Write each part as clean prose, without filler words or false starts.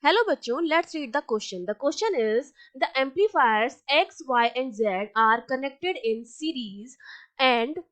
Hello बच्चों, let's read the question. The question is the amplifiers X, Y and Z are connected in series and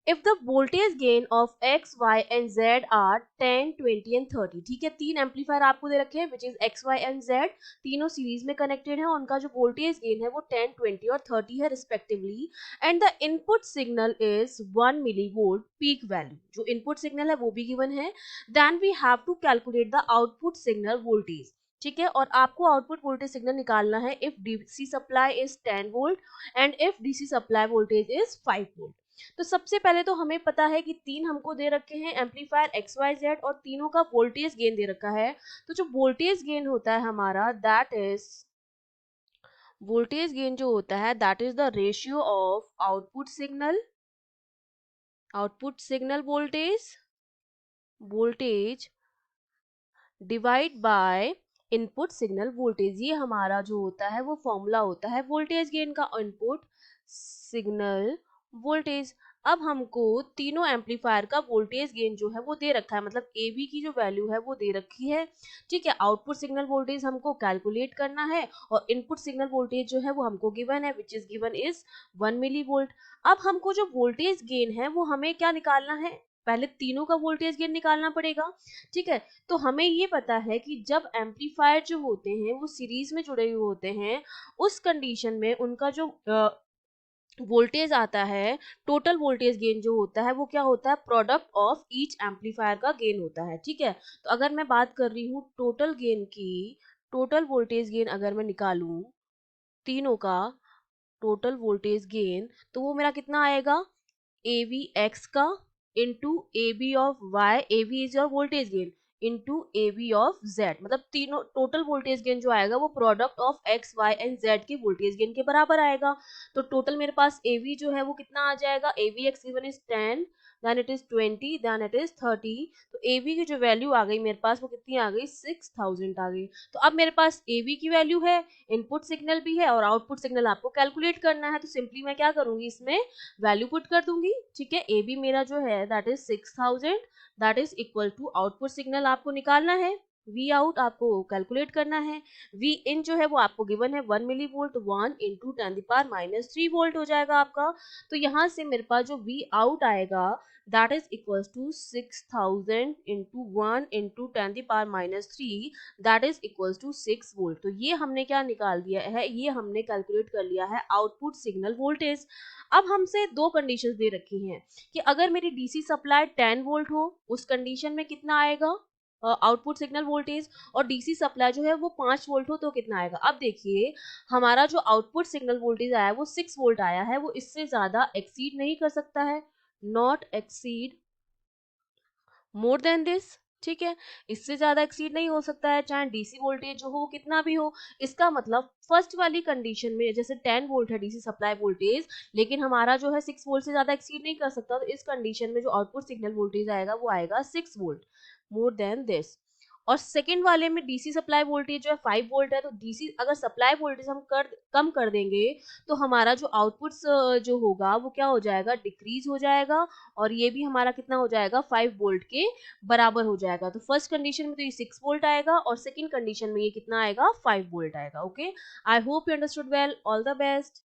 if the voltage gain of X, Y and Z are 10, 20 and 30. ठीक है, तीन amplifier आपको दे रखे हैं which is X, Y and Z. तीनों series में connected है. उनका जो वोल्टेज गेन है वो 10, 20 और 30 है respectively. And the input signal is 1 millivolt peak value. जो इनपुट सिग्नल है वो भी गिवन है. Then we have to calculate the output signal voltage. ठीक है, और आपको आउटपुट वोल्टेज सिग्नल निकालना है if DC supply is 10 volt and if DC supply voltage is 5 volt. तो सबसे पहले तो हमें पता है कि तीन हमको दे रखे हैं एम्पलीफायर एक्स वाई जेड और तीनों का वोल्टेज गेन दे रखा है. तो जो वोल्टेज गेन होता है हमारा दैट इज वोल्टेज गेन जो होता है that is the ratio of output signal voltage divide by input signal voltage. ये हमारा जो होता है वो फॉर्मूला होता है वोल्टेज गेन का. Input signal voltage. अब हमको तीनों एम्पलीफायर का वोल्टेज गेन जो है वो दे रखा है, मतलब ए बी की जो वैल्यू है वो दे रखी है. ठीक है, आउटपुट सिग्नल वोल्टेज हमको कैलकुलेट करना है और इनपुट सिग्नल वोल्टेज जो है वो हमको गिवन है which is given is 1 milli volt. अब हमको जो वोल्टेज गेन है वो हमें क्या निकालना है, पहले तीनों का वोल्टेज गेन निकालना पड़ेगा. ठीक है, तो हमें ये पता है कि जब एम्पलीफायर जो होते हैं वो सीरीज में जुड़े हुए होते हैं उस कंडीशन में उनका जो वोल्टेज आता है, टोटल वोल्टेज गेन जो होता है वो क्या होता है, प्रोडक्ट ऑफ ईच एम्पलीफायर का गेन होता है. ठीक है, तो अगर मैं बात कर रही हूँ टोटल गेन की, टोटल वोल्टेज गेन अगर मैं निकालूं तीनों का टोटल वोल्टेज गेन, तो वो मेरा कितना आएगा, ए वी एक्स का into A B of Y. A B is your voltage gain into A B of Z. मतलब तीनों टोटल वोल्टेज गेन जो आएगा वो product of X Y and Z के वोल्टेज गेन के बराबर आएगा. तो टोटल मेरे पास ए वी जो है वो कितना आ जाएगा, A V X given is 10, then it is 20, then it is 30. तो ए वी की जो वैल्यू आ गई मेरे पास वो कितनी आ गई, 6000 आ गई. तो अब मेरे पास ए वी की वैल्यू है, इनपुट सिग्नल भी है और आउटपुट सिग्नल आपको कैलकुलेट करना है. तो सिंपली मैं क्या करूंगी, इसमें वैल्यू पुट कर दूंगी. ठीक है, ए बी मेरा जो है that is 6000, that is equal to output signal आपको निकालना है, वी आउट आपको कैलकुलेट करना है. वी इन जो है वो आपको गिवन है 1 मिली वोल्ट, 1 इंटू 10⁻³ वोल्ट हो जाएगा आपका. तो यहाँ से मेरे पास जो वी आउट आएगा that is equal to 6000 into 1 into 10⁻³ that is equal to 6 volt. तो ये हमने क्या निकाल दिया है, ये हमने कैलकुलेट कर लिया है आउटपुट सिग्नल वोल्टेज. अब हमसे दो कंडीशंस दे रखी हैं कि अगर मेरी डीसी सप्लाई 10 वोल्ट हो उस कंडीशन में कितना आएगा आउटपुट सिग्नल वोल्टेज, और डीसी सप्लाई जो है वो 5 वोल्ट हो तो कितना आएगा. अब देखिए हमारा जो आउटपुट सिग्नल वोल्टेज आया है वो 6 वोल्ट आया है, वो इससे ज्यादा एक्सीड नहीं कर सकता है, not exceed more than this. ठीक है, इससे ज्यादा एक्सीड नहीं हो सकता है चाहे डीसी वोल्टेज जो हो कितना भी हो. इसका मतलब फर्स्ट वाली कंडीशन में जैसे 10 वोल्ट है डीसी सप्लाई वोल्टेज, लेकिन हमारा जो है 6 वोल्ट से ज्यादा एक्सीड नहीं कर सकता, तो इस कंडीशन में जो आउटपुट सिग्नल वोल्टेज आएगा वो आएगा 6 वोल्ट मोर देन दिस. और सेकेंड वाले में डीसी सप्लाई वोल्टेज जो है 5 वोल्ट है, तो डीसी अगर सप्लाई वोल्टेज हम कम कर देंगे तो हमारा जो आउटपुट जो होगा वो क्या हो जाएगा, डिक्रीज हो जाएगा, और ये भी हमारा कितना हो जाएगा 5 वोल्ट के बराबर हो जाएगा. तो फर्स्ट कंडीशन में तो ये 6 वोल्ट आएगा और सेकंड कंडीशन में ये कितना आएगा, 5 वोल्ट आएगा. Okay, I hope you understood well. All the best.